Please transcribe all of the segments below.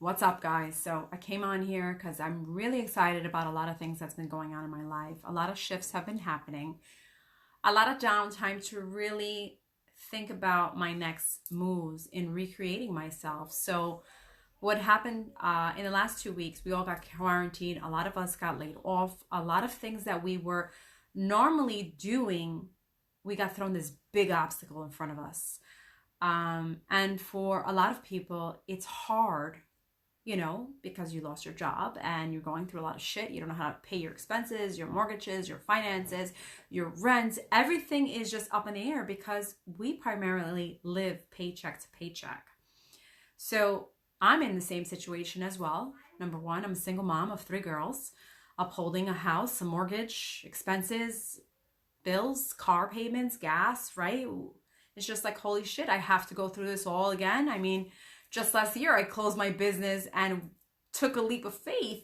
What's up, guys? So I came on here because I'm really excited about a lot of things that's been going on in my life. A lot of shifts have been happening. A lot of downtime to really think about my next moves in recreating myself. So what happened in the last 2 weeks, we all got quarantined. A lot of us got laid off. A lot of things that we were normally doing, we got thrown this big obstacle in front of us. And for a lot of people, it's hard, because you lost your job and you're going through a lot of shit. You don't know how to pay your expenses, your mortgages, your finances, your rent. Everything is just up in the air because we primarily live paycheck to paycheck. So I'm in the same situation as well. Number one, I'm a single mom of 3 girls, upholding a house, a mortgage, expenses, bills, car payments, gas, right? It's just like, holy shit, I have to go through this all again. I mean, just last year, I closed my business and took a leap of faith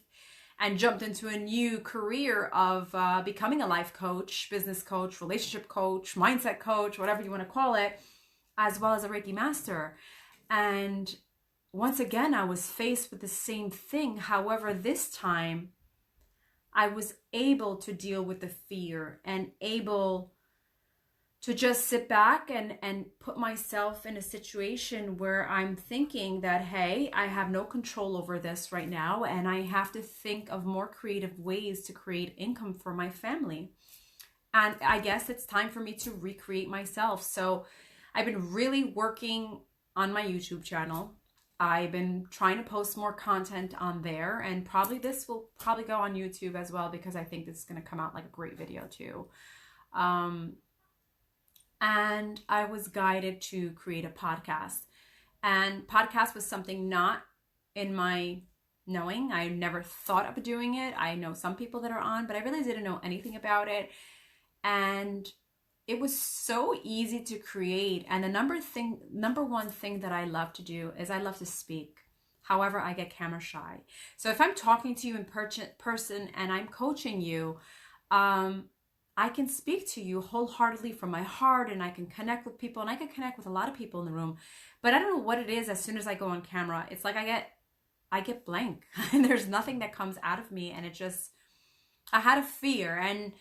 and jumped into a new career of becoming a life coach, business coach, relationship coach, mindset coach, whatever you want to call it, as well as a Reiki master. And once again, I was faced with the same thing. However, this time, I was able to deal with the fear and able to just sit back and put myself in a situation where I'm thinking that, hey, I have no control over this right now, and I have to think of more creative ways to create income for my family. And I guess it's time for me to recreate myself. So I've been really working on my YouTube channel. I've been trying to post more content on there, and this will probably go on YouTube as well, because I think this is going to come out like a great video too. And I was guided to create a podcast. And podcast was something not in my knowing. I never thought of doing it. I know some people that are on, but I really didn't know anything about it. And it was so easy to create. And the number one thing that I love to do is I love to speak. However, I get camera shy. So if I'm talking to you in person and I'm coaching you, I can speak to you wholeheartely from my heart, and I can connect with people, and I can connect with a lot of people in the room. But I don't know what it is. As soon as I go on camera, it's like I get blank and there's nothing that comes out of me. And I had a fear, and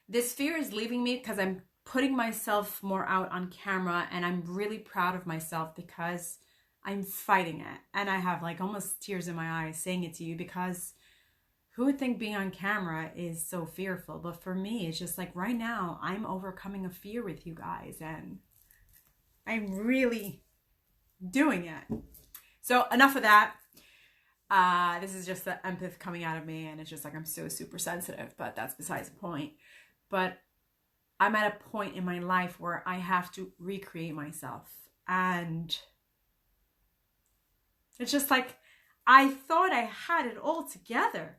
this fear is leaving me because I'm putting myself more out on camera, and I'm really proud of myself because I'm fighting it. And I have like almost tears in my eyes saying it to you, because who would think being on camera is so fearful? But for me, it's just like right now, I'm overcoming a fear with you guys, and I'm really doing it. So enough of that. This is just the empath coming out of me, and it's just like I'm so super sensitive, but that's besides the point. But I'm at a point in my life where I have to recreate myself. And it's just like, I thought I had it all together.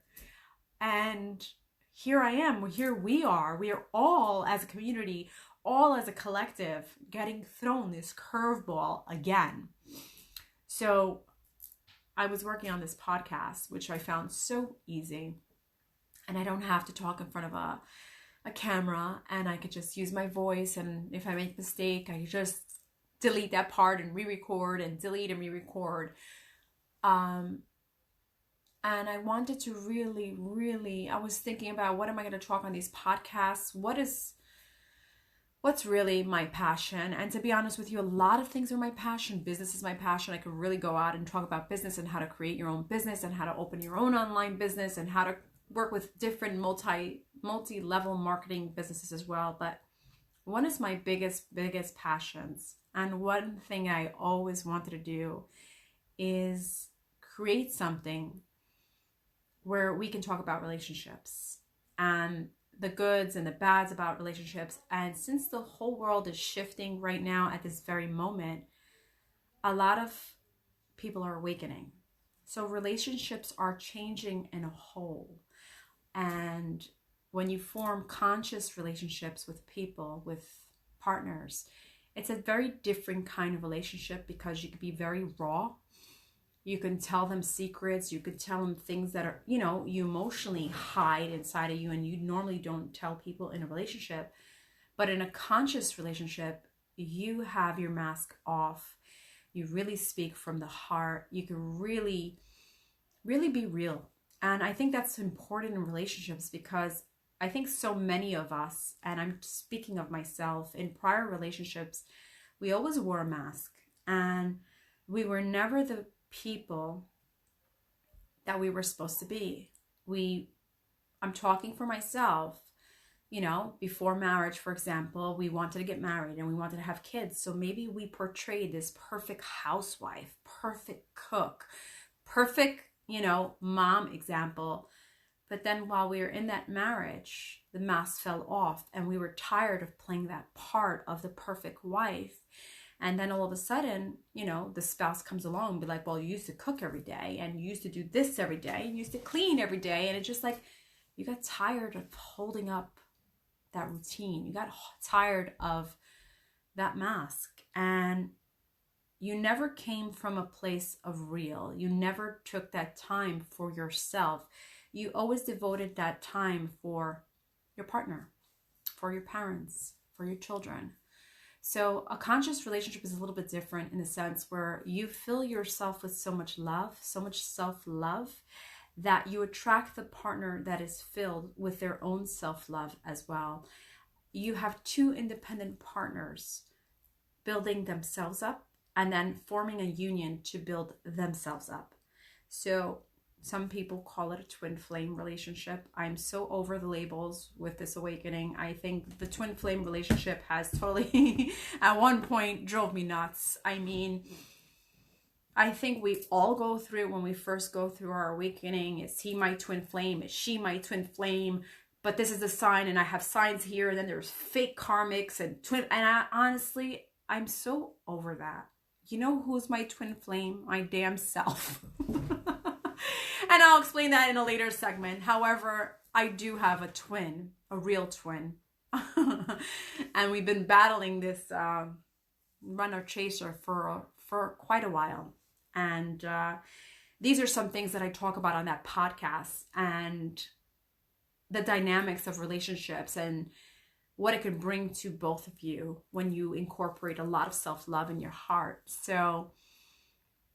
And here I am, here we are all as a community, all as a collective, getting thrown this curveball again. So I was working on this podcast, which I found so easy. And I don't have to talk in front of a camera, and I could just use my voice. And if I make a mistake, I just delete that part and re-record and delete and re-record. And I wanted to really, I was thinking about, what am I going to talk on these podcasts? What's really my passion? And to be honest with you, a lot of things are my passion. Business is my passion. I could really go out and talk about business and how to create your own business and how to open your own online business and how to work with different multi-level marketing businesses as well. But one is my biggest passions. And one thing I always wanted to do is create something where we can talk about relationships and the goods and the bads about relationships. And since the whole world is shifting right now at this very moment, a lot of people are awakening. So relationships are changing in a whole. And when you form conscious relationships with people, with partners, it's a very different kind of relationship, because you can be very raw. You can tell them secrets. You could tell them things that are, you emotionally hide inside of you, and you normally don't tell people in a relationship. But in a conscious relationship, you have your mask off. You really speak from the heart. You can really really be real. And I think that's important in relationships because I think so many of us, and I'm speaking of myself, in prior relationships, we always wore a mask and we were never the people that we were supposed to be. I'm talking for myself, before marriage, for example, we wanted to get married and we wanted to have kids. So maybe we portrayed this perfect housewife, perfect cook, perfect, mom example. But then while we were in that marriage, the mask fell off and we were tired of playing that part of the perfect wife. And then all of a sudden, the spouse comes along and be like, well, you used to cook every day and you used to do this every day and you used to clean every day. And it's just like, you got tired of holding up that routine. You got tired of that mask, and you never came from a place of real. You never took that time for yourself. You always devoted that time for your partner, for your parents, for your children. So a conscious relationship is a little bit different in the sense where you fill yourself with so much love, so much self-love, that you attract the partner that is filled with their own self-love as well. You have two independent partners building themselves up and then forming a union to build themselves up. So some people call it a twin flame relationship. I'm so over the labels with this awakening. I think the twin flame relationship has totally, at one point, drove me nuts. I mean, I think we all go through when we first go through our awakening. Is he my twin flame? Is she my twin flame? But this is a sign, and I have signs here, and then there's fake karmics and twin. And honestly, I'm so over that. You know who's my twin flame? My damn self. And I'll explain that in a later segment. However, I do have a twin, a real twin. And we've been battling this runner chaser for quite a while. And these are some things that I talk about on that podcast, and the dynamics of relationships and what it can bring to both of you when you incorporate a lot of self-love in your heart. So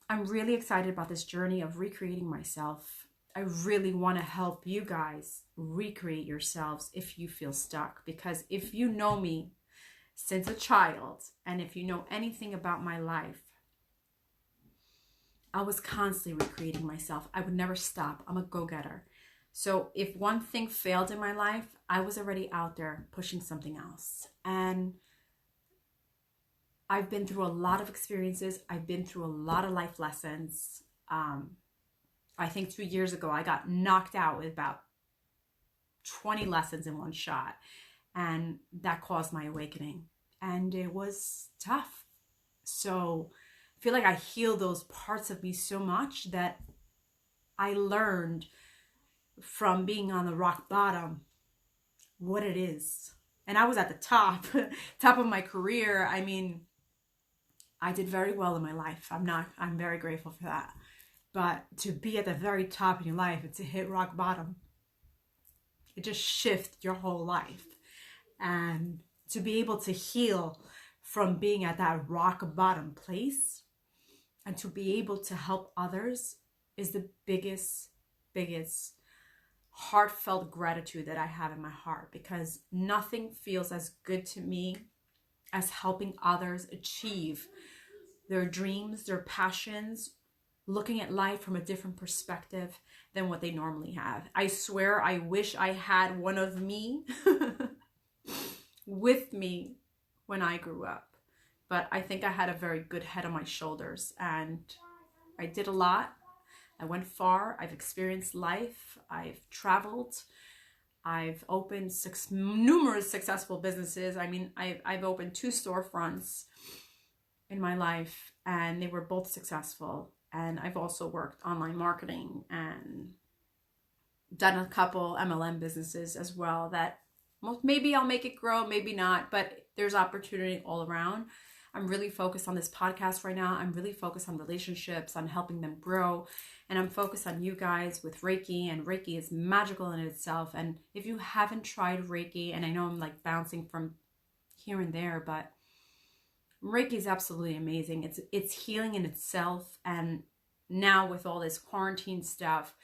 I'm really excited about this journey of recreating myself. I really want to help you guys recreate yourselves if you feel stuck, because if you know me since a child, and if you know anything about my life, I was constantly recreating myself. I would never stop. I'm a go-getter. So if one thing failed in my life, I was already out there pushing something else. And I've been through a lot of experiences. I've been through a lot of life lessons. I think 2 years ago, I got knocked out with about 20 lessons in one shot. And that caused my awakening. And it was tough. So I feel like I healed those parts of me so much that I learned from being on the rock bottom what it is. And I was at the top of my career. I mean, I did very well in my life. I'm very grateful for that. But to be at the very top in your life and to hit rock bottom, it just shifts your whole life. And to be able to heal from being at that rock bottom place and to be able to help others is the biggest heartfelt gratitude that I have in my heart, because nothing feels as good to me as helping others achieve their dreams, their passions, looking at life from a different perspective than what they normally have. I swear I wish I had one of me with me when I grew up. But I think I had a very good head on my shoulders, and I did a lot. I went far. I've experienced life. I've traveled. I've opened numerous successful businesses. I mean, I've opened 2 storefronts in my life, and they were both successful. And I've also worked online marketing and done a couple MLM businesses as well that maybe I'll make it grow, maybe not, but there's opportunity all around. I'm really focused on this podcast right now. I'm really focused on relationships, on helping them grow. And I'm focused on you guys with Reiki. And Reiki is magical in itself. And if you haven't tried Reiki, and I know I'm like bouncing from here and there, but Reiki is absolutely amazing. It's healing in itself. And now with all this quarantine stuff,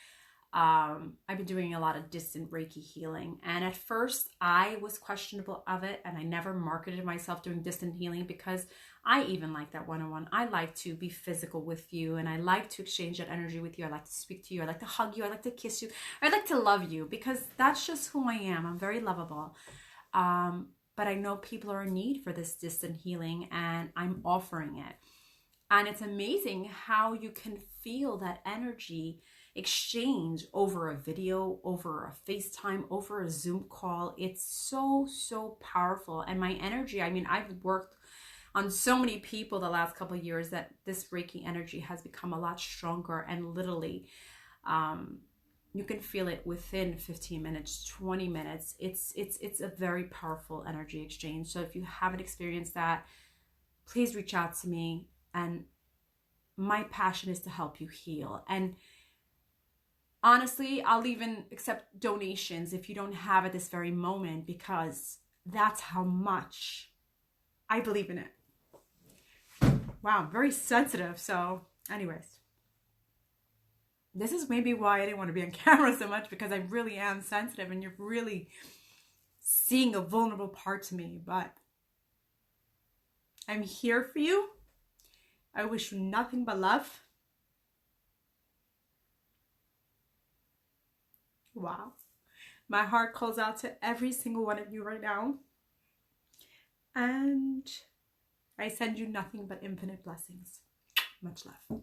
I've been doing a lot of distant Reiki healing. And at first I was questionable of it, and I never marketed myself doing distant healing because I even like that one-on-one. I like to be physical with you, and I like to exchange that energy with you. I like to speak to you. I like to hug you. I like to kiss you. I like to love you because that's just who I am. I'm very lovable. But I know people are in need for this distant healing, and I'm offering it. And it's amazing how you can feel that energy exchange over a video, over a FaceTime, over a Zoom call. It's so, so powerful. And my energy, I mean, I've worked on so many people the last couple of years that this Reiki energy has become a lot stronger, and literally, you can feel it within 15 minutes, 20 minutes. It's a very powerful energy exchange. So if you haven't experienced that, please reach out to me. And my passion is to help you heal. And honestly, I'll even accept donations if you don't have at this very moment, because that's how much I believe in it. Wow, I'm very sensitive. So anyways, this is maybe why I didn't want to be on camera so much, because I really am sensitive and you're really seeing a vulnerable part to me. But I'm here for you. I wish you nothing but love. Wow. My heart calls out to every single one of you right now. And I send you nothing but infinite blessings. Much love.